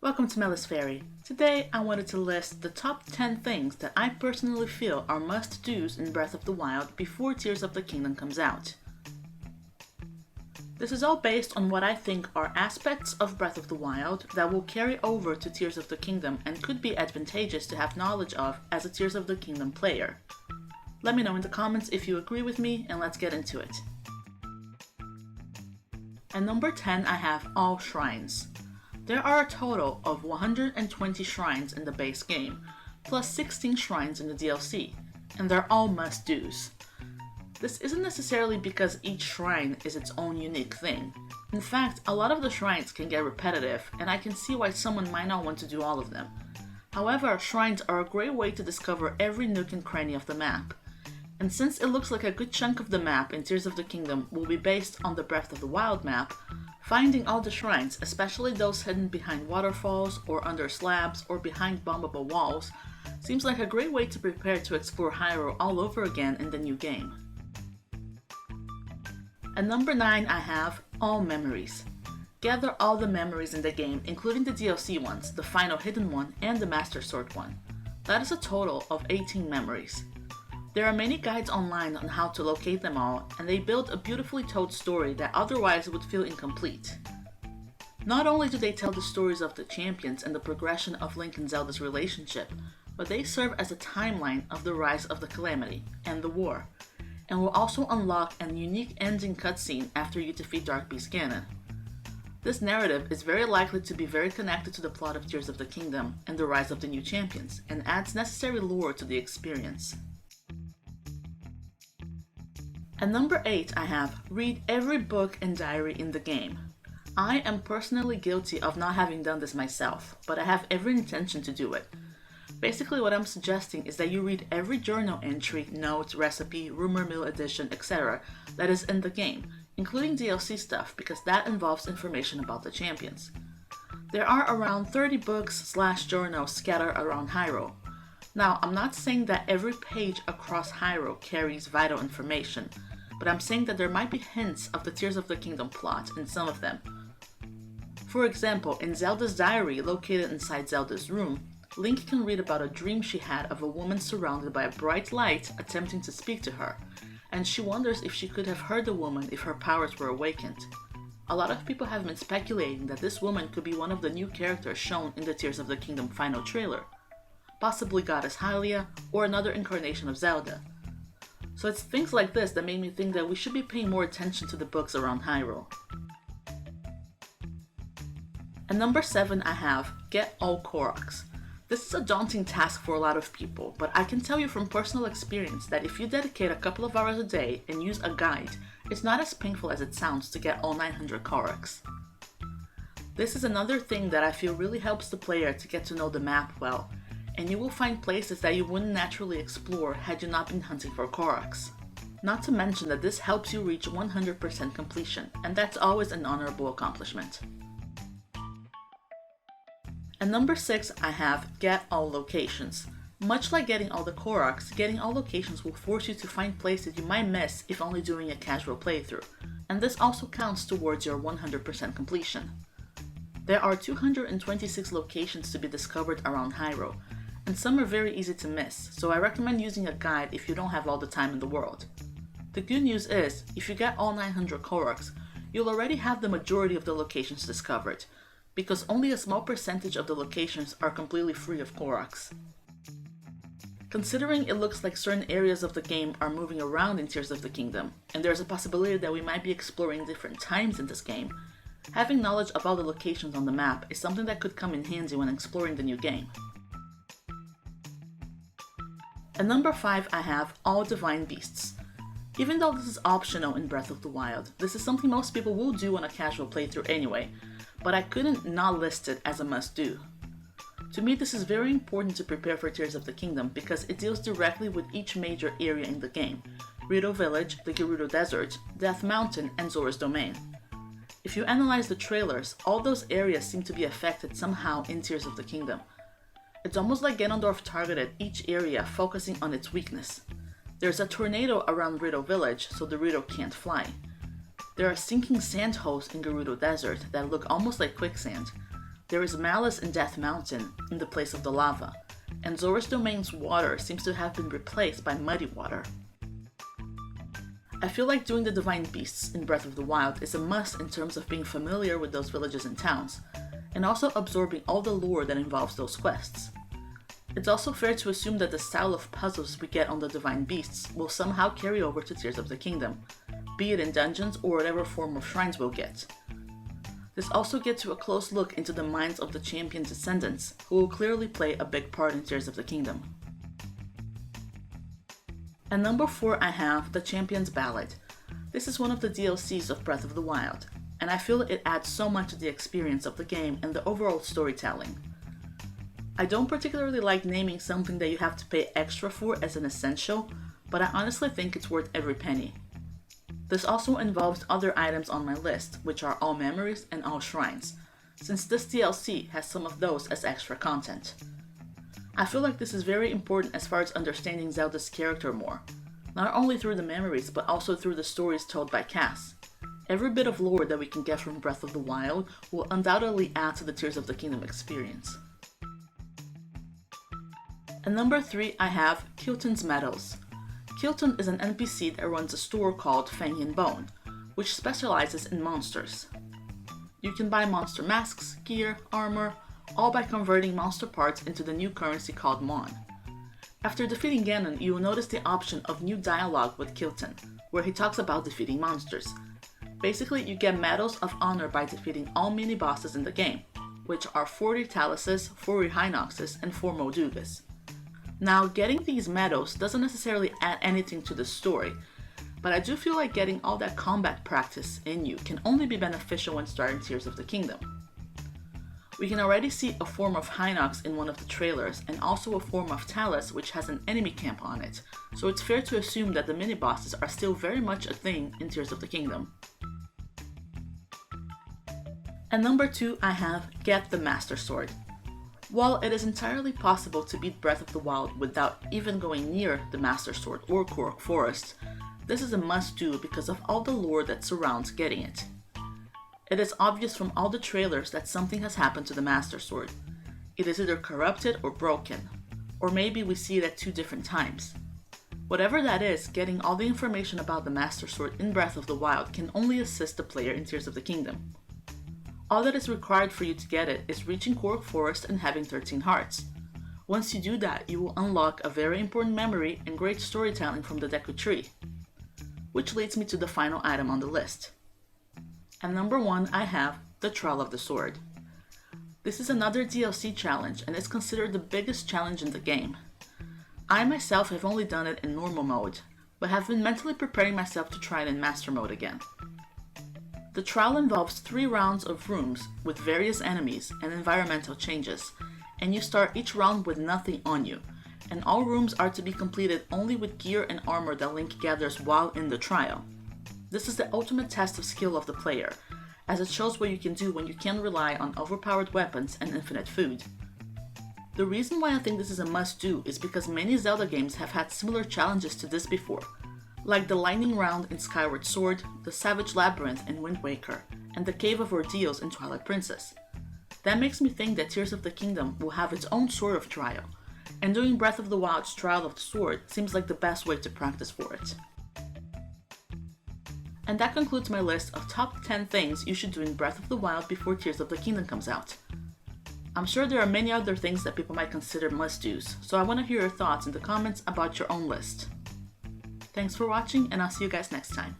Welcome to Melis Fairy. Today I wanted to list the top 10 things that I personally feel are must-dos in Breath of the Wild before Tears of the Kingdom comes out. This is all based on what I think are aspects of Breath of the Wild that will carry over to Tears of the Kingdom and could be advantageous to have knowledge of as a Tears of the Kingdom player. Let me know in the comments if you agree with me and let's get into it. At number 10 I have all shrines. There are a total of 120 shrines in the base game, plus 16 shrines in the DLC, and they're all must-dos. This isn't necessarily because each shrine is its own unique thing. In fact, a lot of the shrines can get repetitive, and I can see why someone might not want to do all of them. However, shrines are a great way to discover every nook and cranny of the map. And since it looks like a good chunk of the map in Tears of the Kingdom will be based on the Breath of the Wild map, finding all the shrines, especially those hidden behind waterfalls or under slabs or behind bombable walls, seems like a great way to prepare to explore Hyrule all over again in the new game. At number 9 I have all memories. Gather all the memories in the game, including the DLC ones, the final hidden one, and the Master Sword one. That is a total of 18 memories. There are many guides online on how to locate them all, and they build a beautifully told story that otherwise would feel incomplete. Not only do they tell the stories of the champions and the progression of Link and Zelda's relationship, but they serve as a timeline of the rise of the Calamity and the war, and will also unlock a unique ending cutscene after you defeat Dark Beast Ganon. This narrative is very likely to be very connected to the plot of Tears of the Kingdom and the rise of the new champions, and adds necessary lore to the experience. At number 8 I have read every book and diary in the game. I am personally guilty of not having done this myself, but I have every intention to do it. Basically what I'm suggesting is that you read every journal entry, note, recipe, rumor mill edition, etc. that is in the game, including DLC stuff because that involves information about the champions. There are around 30 books/journals scattered around Hyrule. Now, I'm not saying that every page across Hyrule carries vital information, but I'm saying that there might be hints of the Tears of the Kingdom plot in some of them. For example, in Zelda's diary located inside Zelda's room, Link can read about a dream she had of a woman surrounded by a bright light attempting to speak to her, and she wonders if she could have heard the woman if her powers were awakened. A lot of people have been speculating that this woman could be one of the new characters shown in the Tears of the Kingdom final trailer, possibly Goddess Hylia, or another incarnation of Zelda. So it's things like this that made me think that we should be paying more attention to the books around Hyrule. At number 7 I have get all koroks. This is a daunting task for a lot of people, but I can tell you from personal experience that if you dedicate a couple of hours a day and use a guide, it's not as painful as it sounds to get all 900 koroks. This is another thing that I feel really helps the player to get to know the map well, and you will find places that you wouldn't naturally explore had you not been hunting for koroks. Not to mention that this helps you reach 100% completion, and that's always an honorable accomplishment. At number 6 I have get all locations. Much like getting all the koroks, getting all locations will force you to find places you might miss if only doing a casual playthrough, and this also counts towards your 100% completion. There are 226 locations to be discovered around Hyrule, and some are very easy to miss, so I recommend using a guide if you don't have all the time in the world. The good news is, if you get all 900 koroks, you'll already have the majority of the locations discovered, because only a small percentage of the locations are completely free of koroks. Considering it looks like certain areas of the game are moving around in Tears of the Kingdom, and there's a possibility that we might be exploring different times in this game, having knowledge of all the locations on the map is something that could come in handy when exploring the new game. At number 5 I have all divine beasts. Even though this is optional in Breath of the Wild, this is something most people will do on a casual playthrough anyway, but I couldn't not list it as a must-do. To me, this is very important to prepare for Tears of the Kingdom because it deals directly with each major area in the game: Rito Village, the Gerudo Desert, Death Mountain, and Zora's Domain. If you analyze the trailers, all those areas seem to be affected somehow in Tears of the Kingdom. It's almost like Ganondorf targeted each area focusing on its weakness. There's a tornado around Rito Village, so the Rito can't fly. There are sinking sand holes in Gerudo Desert that look almost like quicksand. There is malice in Death Mountain in the place of the lava, and Zora's Domain's water seems to have been replaced by muddy water. I feel like doing the Divine Beasts in Breath of the Wild is a must in terms of being familiar with those villages and towns, and also absorbing all the lore that involves those quests. It's also fair to assume that the style of puzzles we get on the Divine Beasts will somehow carry over to Tears of the Kingdom, be it in dungeons or whatever form of shrines we'll get. This also gets you a close look into the minds of the Champions' descendants, who will clearly play a big part in Tears of the Kingdom. At number 4 I have the Champions Ballad. This is one of the DLCs of Breath of the Wild, and I feel it adds so much to the experience of the game and the overall storytelling. I don't particularly like naming something that you have to pay extra for as an essential, but I honestly think it's worth every penny. This also involves other items on my list, which are all memories and all shrines, since this DLC has some of those as extra content. I feel like this is very important as far as understanding Zelda's character more, not only through the memories but also through the stories told by Cass. Every bit of lore that we can get from Breath of the Wild will undoubtedly add to the Tears of the Kingdom experience. At number 3 I have Kilton's Meadows. Kilton is an NPC that runs a store called Fang and Bone, which specializes in monsters. You can buy monster masks, gear, armor, all by converting monster parts into the new currency called Mon. After defeating Ganon, you will notice the option of new dialogue with Kilton, where he talks about defeating monsters. Basically, you get medals of honor by defeating all mini-bosses in the game, which are 40 Taluses, 40 Hinoxes, and 4 Moldugas. Now, getting these medals doesn't necessarily add anything to the story, but I do feel like getting all that combat practice in you can only be beneficial when starting Tears of the Kingdom. We can already see a form of Hinox in one of the trailers, and also a form of Talus which has an enemy camp on it, so it's fair to assume that the mini-bosses are still very much a thing in Tears of the Kingdom. At number 2 I have Get the Master Sword. While it is entirely possible to beat Breath of the Wild without even going near the Master Sword or Korok Forest, this is a must-do because of all the lore that surrounds getting it. It is obvious from all the trailers that something has happened to the Master Sword. It is either corrupted or broken, or maybe we see it at 2 different times. Whatever that is, getting all the information about the Master Sword in Breath of the Wild can only assist the player in Tears of the Kingdom. All that is required for you to get it is reaching Korok Forest and having 13 hearts. Once you do that, you will unlock a very important memory and great storytelling from the Deku Tree. Which leads me to the final item on the list. At number 1 I have the Trial of the Sword. This is another DLC challenge and is considered the biggest challenge in the game. I myself have only done it in normal mode, but have been mentally preparing myself to try it in master mode again. The trial involves 3 rounds of rooms with various enemies and environmental changes, and you start each round with nothing on you, and all rooms are to be completed only with gear and armor that Link gathers while in the trial. This is the ultimate test of skill of the player, as it shows what you can do when you can't rely on overpowered weapons and infinite food. The reason why I think this is a must-do is because many Zelda games have had similar challenges to this before, like the Lightning Round in Skyward Sword, the Savage Labyrinth in Wind Waker, and the Cave of Ordeals in Twilight Princess. That makes me think that Tears of the Kingdom will have its own sort of trial, and doing Breath of the Wild's Trial of the Sword seems like the best way to practice for it. And that concludes my list of top 10 things you should do in Breath of the Wild before Tears of the Kingdom comes out. I'm sure there are many other things that people might consider must-dos, so I want to hear your thoughts in the comments about your own list. Thanks for watching, and I'll see you guys next time.